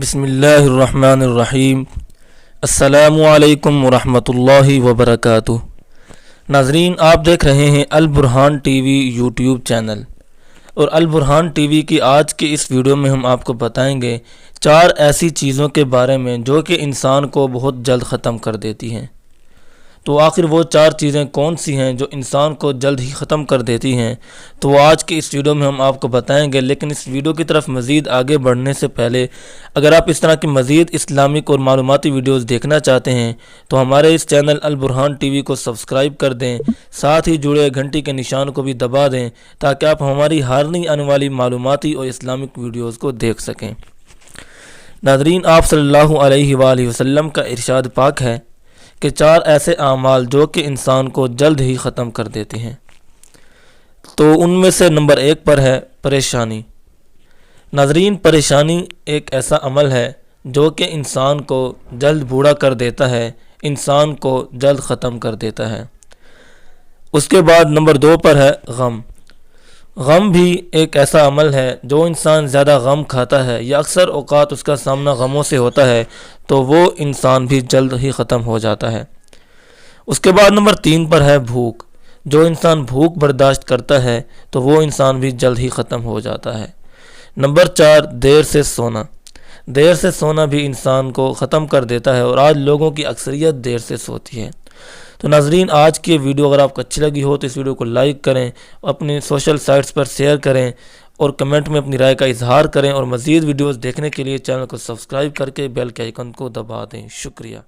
बिस्मिल्लाहिर्रहमानिर्रहीम। अस्सलामु अलैकुम वरहमतुल्लाहि वबरकातुह। नाजरीन, आप देख रहे हैं अल बुरहान टीवी यूट्यूब चैनल, और अल बुरहान टीवी की आज के इस वीडियो में हम आपको बताएंगे 4 ऐसी चीज़ों के बारे में जो कि इंसान को बहुत जल्द ख़त्म कर देती हैं। तो आखिर वो 4 चीज़ें कौन सी हैं जो इंसान को जल्द ही ख़त्म कर देती हैं, तो आज के इस वीडियो में हम आपको बताएंगे। लेकिन इस वीडियो की तरफ मज़ीद आगे बढ़ने से पहले, अगर आप इस तरह की मज़ीद इस्लामिक और मालूमाती वीडियोज़ देखना चाहते हैं तो हमारे इस चैनल अल बुरहान टीवी को सब्सक्राइब कर दें, साथ ही जुड़े घंटी के निशान को भी दबा दें ताकि आप हमारी हर नई आने वाली मालूमाती और इस्लामिक वीडियोज़ को देख सकें। नाज़रीन, आप सल्लल्लाहु अलैहि वसल्लम का इरशाद पाक है कि 4 ऐसे आमाल जो कि इंसान को जल्द ही ख़त्म कर देते हैं। तो उनमें से नंबर 1 पर है परेशानी। नाज़रीन, परेशानी एक ऐसा अमल है जो कि इंसान को जल्द बूढ़ा कर देता है, इंसान को जल्द ख़त्म कर देता है। उसके बाद नंबर 2 पर है गम। गम भी एक ऐसा अमल है जो इंसान ज़्यादा गम खाता है या अक्सर औक़ात उसका सामना गमों से होता है तो वो इंसान भी जल्द ही ख़त्म हो जाता है। उसके बाद नंबर 3 पर है भूख। जो इंसान भूख बर्दाश्त करता है तो वो इंसान भी जल्द ही ख़त्म हो जाता है। नंबर 4 देर से सोना। देर से सोना भी इंसान को ख़त्म कर देता है और आज लोगों की अक्सरियत देर से सोती है। तो नाजरीन, आज की वीडियो अगर आपको अच्छी लगी हो तो इस वीडियो को लाइक करें, अपने सोशल साइट्स पर शेयर करें और कमेंट में अपनी राय का इजहार करें, और मज़ीद वीडियोस देखने के लिए चैनल को सब्सक्राइब करके बेल के आइकन को दबा दें। शुक्रिया।